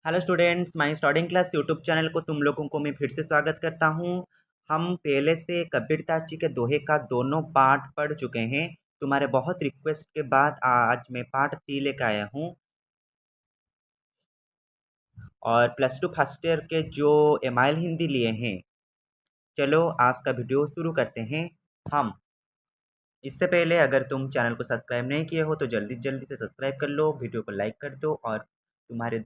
Hello students, my studying class YouTube channel को तुम लोगों को मैं फिर से स्वागत करता हूं। हम पहले से कबीरदास जी के दोहे का दोनों पार्ट पढ़ चुके हैं। तुम्हारे बहुत रिक्वेस्ट के बाद आज मैं पार्ट 3 लेकर आया हूं। और प्लस टू फर्स्ट ईयर के जो एमाइल हिंदी लिए हैं, चलो आज का वीडियो शुरू करते हैं। हम इससे पहले अगर तुम चैनल को सब्सक्राइब नहीं किए हो तो जल्दी जल्दी से सब्सक्राइब कर लो, वीडियो को लाइक कर दो और तुम्हारे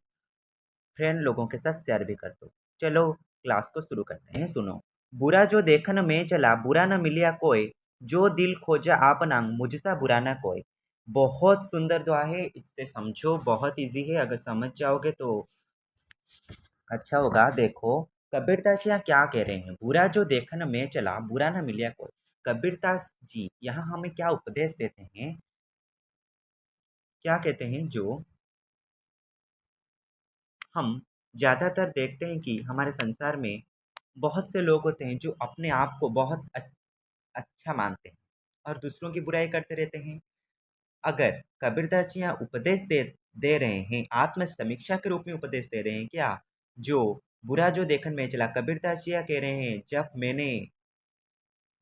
फ्रेंड लोगों के साथ शेयर भी कर दो। चलो क्लास को शुरू करते हैं। सुनो। बुरा जो देखन में चला बुरा न मिलिया कोई, जो दिल खोजा आप नांग मुझसा बुरा न कोई। बहुत सुंदर दुआ है, इससे समझो बहुत इजी है। अगर समझ जाओगे तो अच्छा होगा। देखो कबीरदास यहाँ क्या कह रहे हैं, बुरा जो देखन में चला बुरा न मिलिया कोई। कबीरदास जी यहाँ हमें क्या उपदेश देते हैं, क्या कहते हैं, जो हम ज़्यादातर देखते हैं कि हमारे संसार में बहुत से लोग होते हैं जो अपने आप को बहुत अच्छा मानते हैं और दूसरों की बुराई करते रहते हैं। अगर कबीरदास जी यहाँ उपदेश दे दे रहे हैं, आत्म समीक्षा के रूप में उपदेश दे रहे हैं क्या, जो बुरा जो देखन में चला। कबीरदास जी यहाँ कह रहे हैं, जब मैंने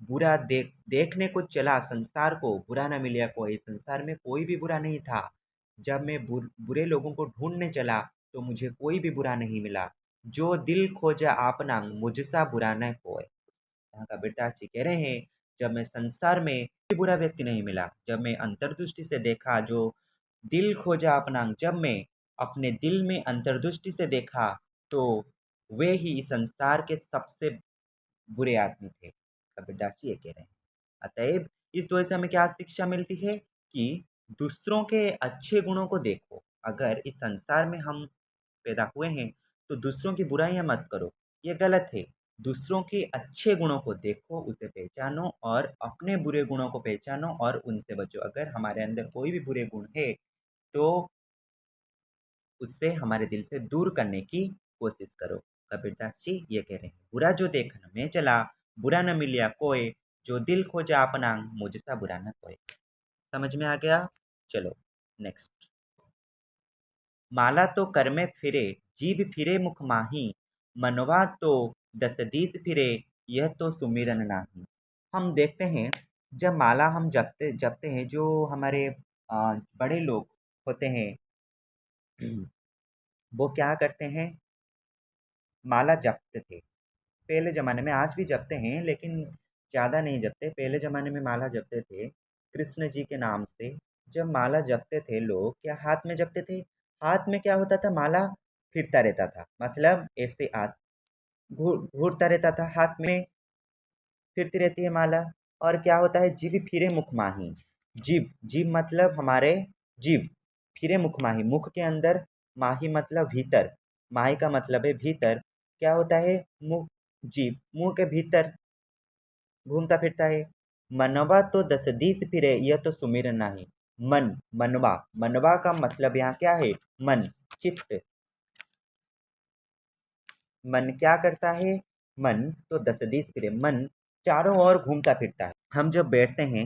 बुरा देखने को चला संसार को, बुरा ना मिला कोई, संसार में कोई भी बुरा नहीं था। जब मैं बुरे लोगों को ढूंढने चला तो मुझे कोई भी बुरा नहीं मिला। जो दिल खोजा आपना मुझसा बुरा न कोई। यहाँ कबीरदास जी कह रहे हैं, जब मैं संसार में कोई बुरा व्यक्ति नहीं मिला, जब मैं अंतर्दृष्टि से देखा, जो दिल खोजा अपना, जब मैं अपने दिल में अंतर्दृष्टि से देखा तो वे ही इस संसार के सबसे बुरे आदमी थे। कबीरदास जी ये कह रहे हैं। अतएव इस वजह से हमें क्या शिक्षा मिलती है कि दूसरों के अच्छे गुणों को देखो। अगर इस संसार में हम पैदा हुए हैं तो दूसरों की बुराइयां मत करो, ये गलत है। दूसरों के अच्छे गुणों को देखो, उसे पहचानो और अपने बुरे गुणों को पहचानो और उनसे बचो। अगर हमारे अंदर कोई भी बुरे गुण है तो उससे हमारे दिल से दूर करने की कोशिश करो। कबीरदास जी ये कह रहे हैं, बुरा जो देखन में चला बुरा न मिलिया कोई, जो दिल खोजा अपना मुझसा बुरा न कोई। समझ में आ गया? चलो नेक्स्ट। माला तो कर में फिरे, जीभ फिरे मुख माही, मनवा तो दस दीस फिरे, यह तो सुमिरन नाही। हम देखते हैं, जब माला हम जपते जपते हैं, जो हमारे बड़े लोग होते हैं वो क्या करते हैं, माला जपते थे पहले ज़माने में। आज भी जपते हैं लेकिन ज़्यादा नहीं जपते। पहले ज़माने में माला जपते थे कृष्ण जी के नाम से। जब माला जपते थे लोग, क्या हाथ में जपते थे, हाथ में क्या होता था, माला फिरता रहता था। मतलब ऐसे हाथ घूरता रहता था, हाथ में फिरती रहती है माला। और क्या होता है, जीभ फिरे मुख माही। जीभ जीभ मतलब हमारे जीभ फिरे मुख माही, मुख के अंदर, माही मतलब भीतर, माही का मतलब है भीतर। क्या होता है, मुख, जीभ मुंह के भीतर घूमता फिरता है। मनवा तो दस दिस फिरे, यह तो सुमिरन नाही। मन, मनवा, मनवा का मतलब यहाँ क्या है, मन, चित्त। मन क्या करता है, मन तो दस दिस फिरे, मन चारों ओर घूमता फिरता है। हम जब बैठते हैं,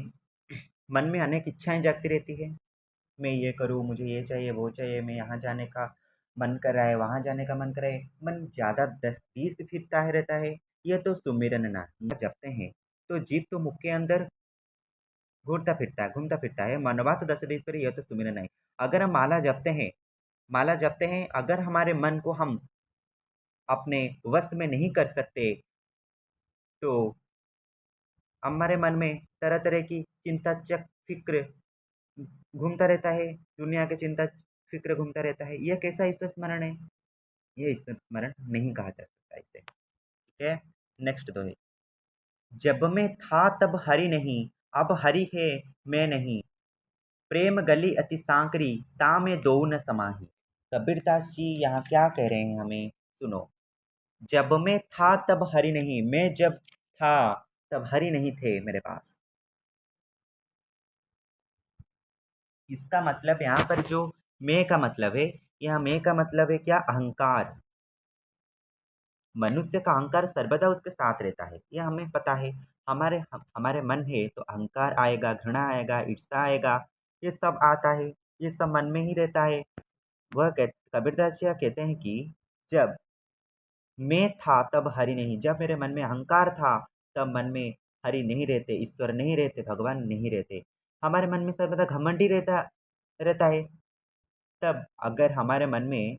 मन में अनेक इच्छाएं जागती रहती है। मैं ये करूँ, मुझे ये चाहिए, वो चाहिए, मैं यहाँ जाने का मन कर रहा है, वहाँ जाने का मन कर रहा है। मन ज़्यादा दस बीस फिरता है रहता है। यह तो सुमिरन ना जपते हैं तो जीव तो मुख के अंदर घूमता फिरता है। मनवा तो दस दिस पर, यह तो सुमिरन नहीं। अगर हम माला जपते हैं, माला जपते हैं, अगर हमारे मन को हम अपने वश में नहीं कर सकते तो हमारे मन में तरह तरह की चिंता चक फिक्र घूमता रहता है, दुनिया के चिंता फिक्र घूमता रहता है। यह कैसा ईश्वर स्मरण है, ये ईश्वर स्मरण नहीं कहा जा सकता इसे। ठीक है, नेक्स्ट दो है। जब मैं था तब हरि नहीं, अब हरि है मैं नहीं, प्रेम गली अति सांकरी, ता में दो न समाही। कबीरदास जी यहाँ क्या कह रहे हैं हमें, सुनो। जब मैं था तब हरि नहीं, मैं जब था तब हरि नहीं थे मेरे पास। इसका मतलब यहाँ पर जो मैं का मतलब है, यहाँ मैं का मतलब है क्या, अहंकार। मनुष्य का अहंकार सर्वदा उसके साथ रहता है, ये हमें पता है। हमारे मन है तो अहंकार आएगा, घृणा आएगा, ईर्ष्या आएगा, ये सब आता है, ये सब मन में ही रहता है। कबीरदास जी कहते हैं कि जब मैं था तब हरि नहीं, जब मेरे मन में अहंकार था तब मन में हरि नहीं रहते, ईश्वर नहीं रहते, भगवान नहीं रहते। हमारे मन में सर्वदा घमंड ही रहता रहता है। तब अगर हमारे मन में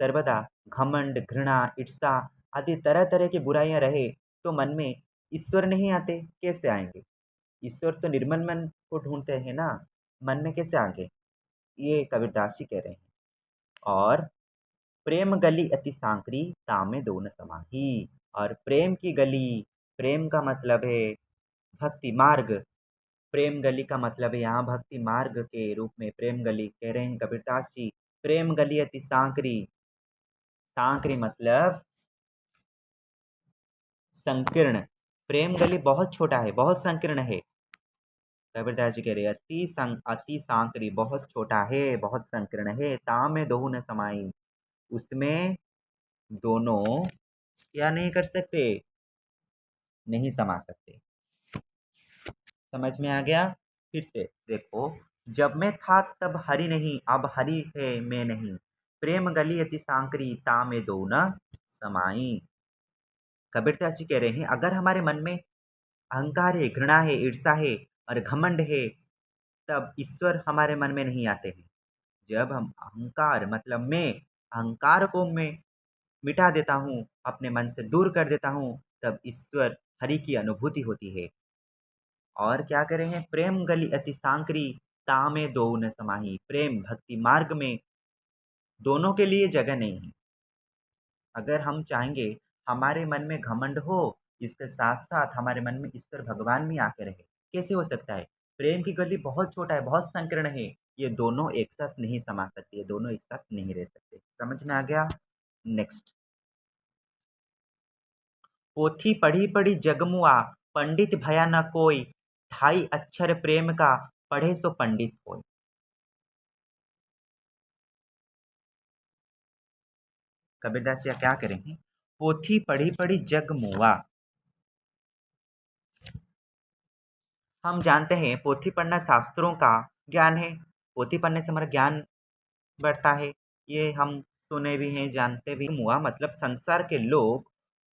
सर्वदा घमंड, घृणा, ईर्ष्या आदि तरह-तरह की बुराइयाँ रहे, तो मन में ईश्वर नहीं आते, कैसे आएँगे? ईश्वर तो निर्मल मन को ढूँढते हैं ना, मन में कैसे आएँगे? ये कबीरदास जी कह रहे हैं। और प्रेम गली अति सांकरी तामे दोन समाही। और प्रेम की गली, प्रेम का मतलब है भक्ति मार्ग। प्रेम गली का मतलब है यहाँ भक्ति मार्ग के रूप में प्रेम गली कह रहे हैं कबीरदास जी। प्रेम गली अति सांकरी, सांकरी मतलब संकीर्ण। प्रेम गली बहुत छोटा है, बहुत संकीर्ण है। कबीरदास जी कह रहे हैं अति सांकरी, बहुत छोटा है, बहुत संकीर्ण है। ताम में दोहू न समाई, उसमें दोनों क्या नहीं कर सकते, नहीं समा सकते। समझ में आ गया? फिर से देखो, जब मैं था तब हरि नहीं, अब हरि है मैं नहीं। प्रेम गली अति सांकरी तामे दो न समाई। कबीरदास जी कह रहे हैं अगर हमारे मन में अहंकार है, घृणा है, ईर्षा है और घमंड है, तब ईश्वर हमारे मन में नहीं आते हैं। जब हम अहंकार मतलब मैं, अहंकार को मैं मिटा देता हूँ, अपने मन से दूर कर देता हूँ, तब ईश्वर हरि की अनुभूति होती है। और क्या कह रहे हैं, प्रेम गली अति सांकरी तामे दो न समाही। प्रेम भक्ति मार्ग में दोनों के लिए जगह नहीं है। अगर हम चाहेंगे हमारे मन में घमंड हो, इसके साथ साथ हमारे मन में ईश्वर भगवान भी आके रहे, कैसे हो सकता है? प्रेम की गली बहुत छोटा है, बहुत संकीर्ण है। ये दोनों एक साथ नहीं समा सकते, ये दोनों एक साथ नहीं रह सकते। समझ में आ गया? नेक्स्ट, पोथी पढ़ी पढ़ी जगमुआ, पंडित भया न कोई, ढाई अक्षर प्रेम का, पढ़े सो पंडित होय। कबीरदास जी क्या करेंगे? पोथी पढ़ी पढ़ी जग मुआ। हम जानते हैं पोथी पढ़ना शास्त्रों का ज्ञान है। पोथी पढ़ने से हमारा ज्ञान बढ़ता है। ये हम सुने भी हैं, जानते भी। मुआ मतलब संसार के लोग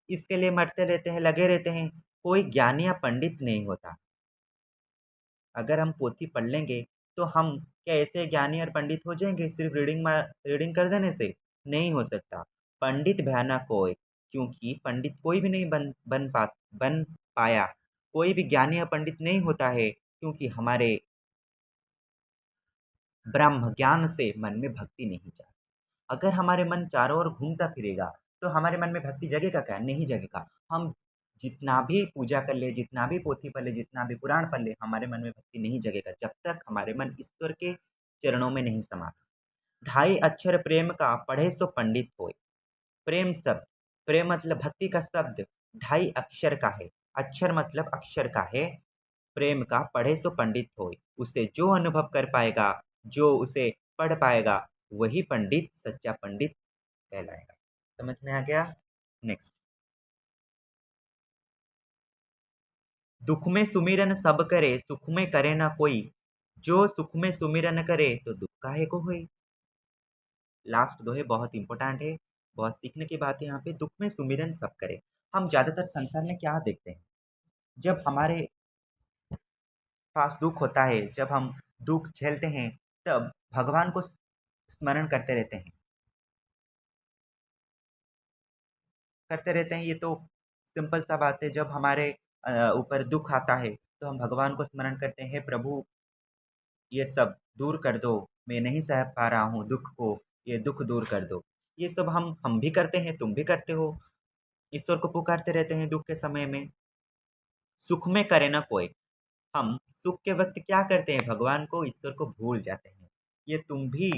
इसके लिए मरते रहते हैं, लगे रहते हैं। कोई ज्ञानी या पंडित नहीं होता। अगर हम पोथी पढ़ लेंगे तो हम क्या ऐसे ज्ञानी और पंडित हो जाएंगे सिर्फ रीडिंग कर देने से? नहीं हो सकता। पंडित भयानक कोई, क्योंकि पंडित कोई भी नहीं बन पाया। कोई भी ज्ञानी या पंडित नहीं होता है, क्योंकि हमारे ब्रह्म ज्ञान से मन में भक्ति नहीं जाती। अगर हमारे मन चारों ओर घूमता फिरेगा, तो हमारे मन में भक्ति जगेगा क्या? नहीं जगेगा। हम जितना भी पूजा कर ले, जितना भी पोथी पढ़ ले, जितना भी पुराण पढ़ ले, हमारे मन में भक्ति नहीं जगेगा जब तक हमारे मन ईश्वर के चरणों में नहीं समाता। ढाई अक्षर प्रेम का, पढ़े सो पंडित होय। प्रेम शब्द, प्रेम मतलब भक्ति का शब्द ढाई अक्षर का है। अक्षर मतलब अक्षर का है। प्रेम का, पढ़े सो पंडित होय। उसे जो अनुभव कर पाएगा, जो उसे पढ़ पाएगा, वही पंडित, सच्चा पंडित कहलाएगा। समझ में आ गया? नेक्स्ट, दुख में सुमिरन सब करे, सुख में करे ना कोई, जो सुख में सुमिरन करे तो दुख काहे को होई। लास्ट दो है बहुत इंपॉर्टेंट है, बहुत सीखने की बात है यहाँ पे। दुख में सुमिरन सब करे। हम ज्यादातर संसार में क्या देखते हैं, जब हमारे पास दुख होता है, जब हम दुख झेलते हैं, तब भगवान को स्मरण करते रहते हैं। ये तो सिंपल सा बात है। जब हमारे ऊपर दुख आता है, तो हम भगवान को स्मरण करते हैं, प्रभु ये सब दूर कर दो, मैं नहीं सह पा रहा हूँ दुख को, ये दुख दूर कर दो। ये सब हम भी करते हैं, तुम भी करते हो। ईश्वर को पुकारते रहते हैं दुख के समय में। सुख में करे ना कोई, हम सुख के वक्त क्या करते हैं, भगवान को, ईश्वर को भूल जाते हैं। ये तुम भी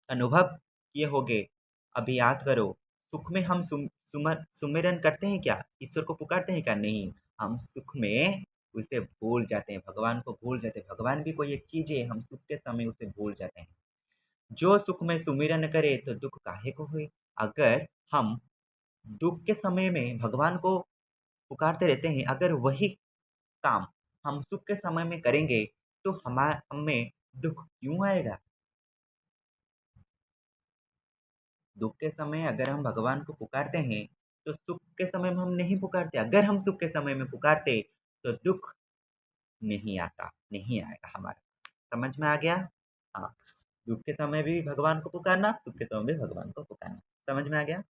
अनुभव किए होगे। अभी याद करो, सुख में हम सुमिरन करते हैं क्या, ईश्वर को पुकारते हैं क्या? नहीं। हम सुख में उसे भूल जाते हैं, भगवान को भूल जाते हैं। भगवान भी कोई एक चीज है, हम सुख के समय उसे भूल जाते हैं। जो सुख में सुमिरन करे तो दुख काहे को हुए। अगर हम दुख के समय में भगवान को पुकारते रहते हैं, अगर वही काम हम सुख के समय में करेंगे, तो हमें दुख क्यों आएगा? दुख के समय अगर हम भगवान को पुकारते हैं तो सुख के समय में हम नहीं पुकारते। अगर हम सुख के समय में पुकारते तो दुख नहीं आता, नहीं आएगा हमारे पास। समझ में आ गया? हाँ, दुख के समय भी भगवान को पुकारना, सुख के समय भी भगवान को पुकारना। समझ में आ गया?